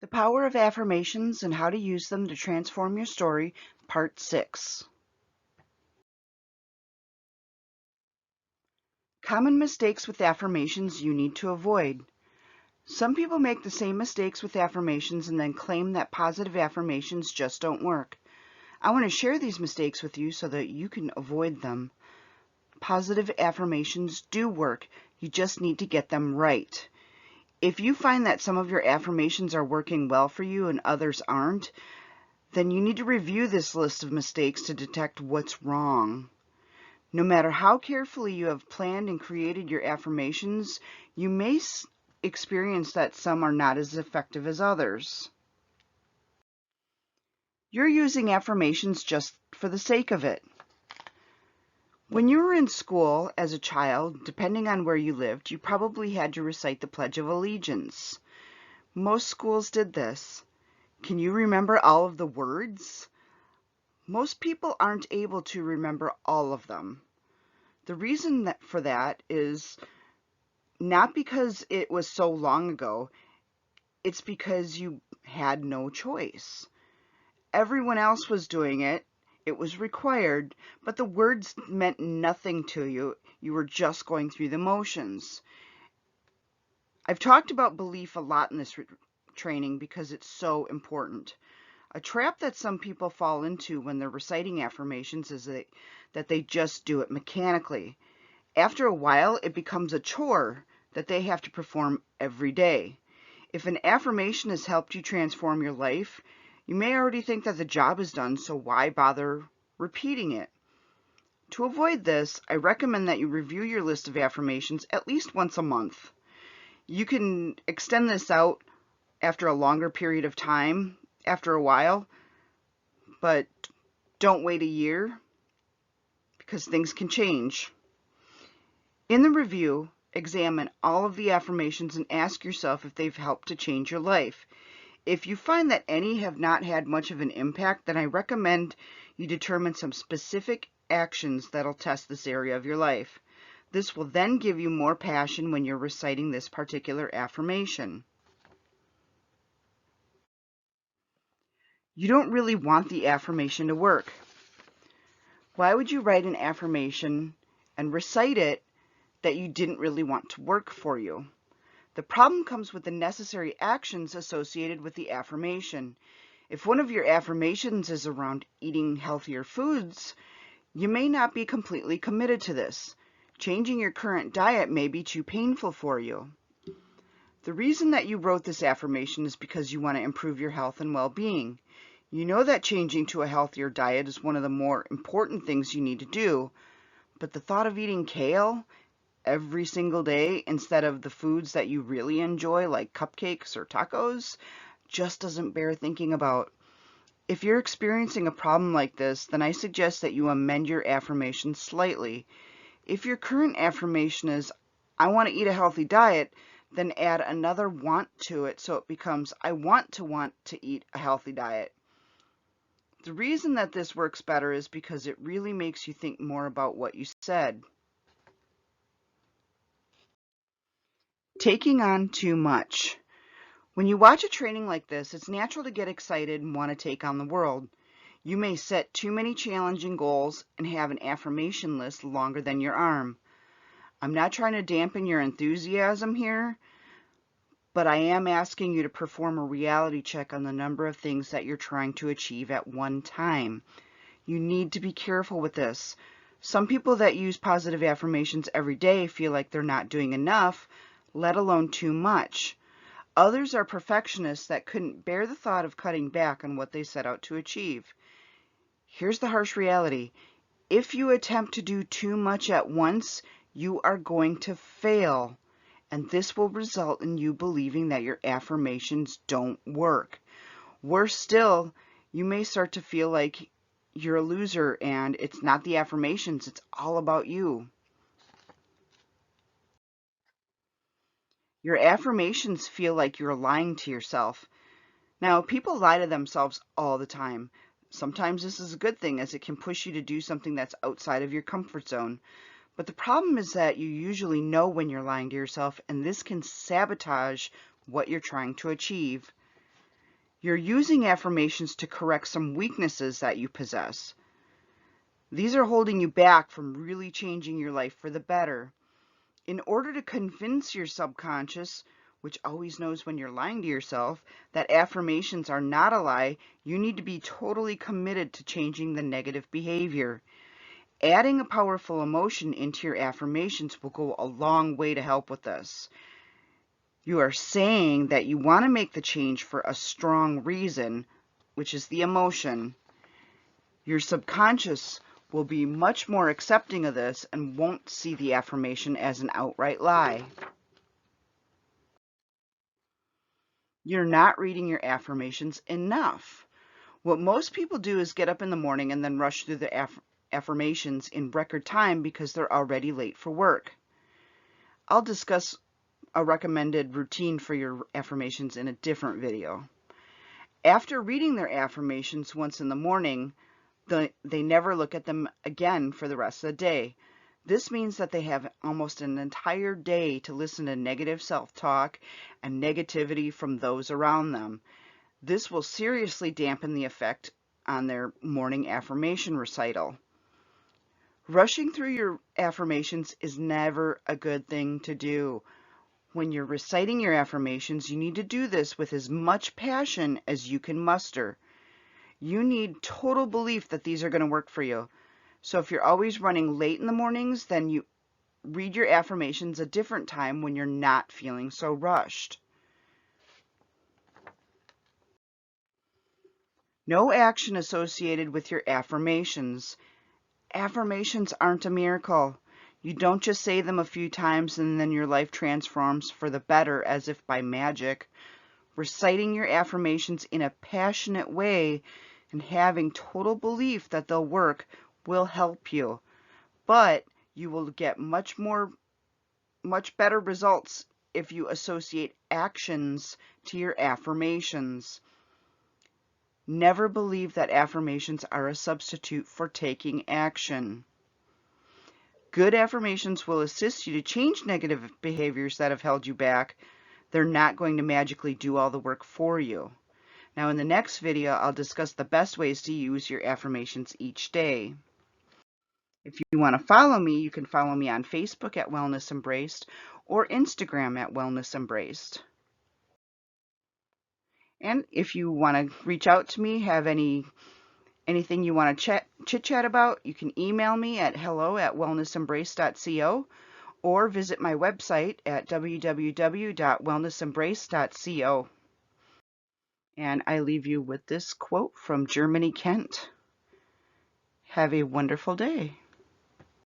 The Power of Affirmations and How to Use Them to Transform Your Story, Part 6. Common mistakes with affirmations you need to avoid. Some people make the same mistakes with affirmations and then claim that positive affirmations just don't work. I want to share these mistakes with you so that you can avoid them. Positive affirmations do work. You just need to get them right. If you find that some of your affirmations are working well for you and others aren't, then you need to review this list of mistakes to detect what's wrong. No matter how carefully you have planned and created your affirmations, you may experience that some are not as effective as others. You're using affirmations just for the sake of it. When you were in school as a child, depending on where you lived, you probably had to recite the Pledge of Allegiance. Most schools did this. Can you remember all of the words? Most people aren't able to remember all of them. The reason for that is not because it was so long ago, it's because you had no choice. Everyone else was doing it. It was required, but the words meant nothing to you. You were just going through the motions. I've talked about belief a lot in this training because it's so important. A trap that some people fall into when they're reciting affirmations is that they just do it mechanically. After a while, it becomes a chore that they have to perform every day. If an affirmation has helped you transform your life, you may already think that the job is done, so why bother repeating it? To avoid this, I recommend that you review your list of affirmations at least once a month. You can extend this out after a longer period of time, after a while, but don't wait a year because things can change. In the review, examine all of the affirmations and ask yourself if they've helped to change your life. If you find that any have not had much of an impact, then I recommend you determine some specific actions that'll test this area of your life. This will then give you more passion when you're reciting this particular affirmation. You don't really want the affirmation to work. Why would you write an affirmation and recite it that you didn't really want to work for you? The problem comes with the necessary actions associated with the affirmation. If one of your affirmations is around eating healthier foods, you may not be completely committed to this. Changing your current diet may be too painful for you. The reason that you wrote this affirmation is because you want to improve your health and well-being. You know that changing to a healthier diet is one of the more important things you need to do, but the thought of eating kale every single day instead of the foods that you really enjoy, like cupcakes or tacos, just doesn't bear thinking about. If you're experiencing a problem like this, then I suggest that you amend your affirmation slightly. If your current affirmation is, I want to eat a healthy diet, then add another want to it so it becomes, I want to eat a healthy diet. The reason that this works better is because it really makes you think more about what you said. Taking on too much. When you watch a training like this, it's natural to get excited and want to take on the world. You may set too many challenging goals and have an affirmation list longer than your arm. I'm not trying to dampen your enthusiasm here, but I am asking you to perform a reality check on the number of things that you're trying to achieve at one time. You need to be careful with this. Some people that use positive affirmations every day feel like they're not doing enough, let alone too much. Others are perfectionists that couldn't bear the thought of cutting back on what they set out to achieve. Here's the harsh reality. If you attempt to do too much at once, you are going to fail, and this will result in you believing that your affirmations don't work. Worse still, you may start to feel like you're a loser and it's not the affirmations, it's all about you. Your affirmations feel like you're lying to yourself. Now, people lie to themselves all the time. Sometimes this is a good thing as it can push you to do something that's outside of your comfort zone. But the problem is that you usually know when you're lying to yourself, and this can sabotage what you're trying to achieve. You're using affirmations to correct some weaknesses that you possess. These are holding you back from really changing your life for the better. In order to convince your subconscious, which always knows when you're lying to yourself, that affirmations are not a lie, you need to be totally committed to changing the negative behavior. Adding a powerful emotion into your affirmations will go a long way to help with this. You are saying that you want to make the change for a strong reason, which is the emotion. Your subconscious will be much more accepting of this and won't see the affirmation as an outright lie. You're not reading your affirmations enough. What most people do is get up in the morning and then rush through the affirmations in record time because they're already late for work. I'll discuss a recommended routine for your affirmations in a different video. After reading their affirmations once in the morning, they never look at them again for the rest of the day. This means that they have almost an entire day to listen to negative self-talk and negativity from those around them. This will seriously dampen the effect on their morning affirmation recital. Rushing through your affirmations is never a good thing to do. When you're reciting your affirmations, you need to do this with as much passion as you can muster. You need total belief that these are going to work for you. So if you're always running late in the mornings, then you read your affirmations a different time when you're not feeling so rushed. No action associated with your affirmations. Affirmations aren't a miracle. You don't just say them a few times and then your life transforms for the better as if by magic. Reciting your affirmations in a passionate way and having total belief that they'll work will help you. But you will get much better results if you associate actions to your affirmations. Never believe that affirmations are a substitute for taking action. Good affirmations will assist you to change negative behaviors that have held you back. They're not going to magically do all the work for you. Now in the next video, I'll discuss the best ways to use your affirmations each day. If you want to follow me, you can follow me on Facebook at Wellness Embraced or Instagram at Wellness Embraced. And if you want to reach out to me, have anything you want to chit-chat about, you can email me at hello@wellnessembrace.co or visit my website at www.wellnessembrace.co. And I leave you with this quote from Germany Kent. Have a wonderful day.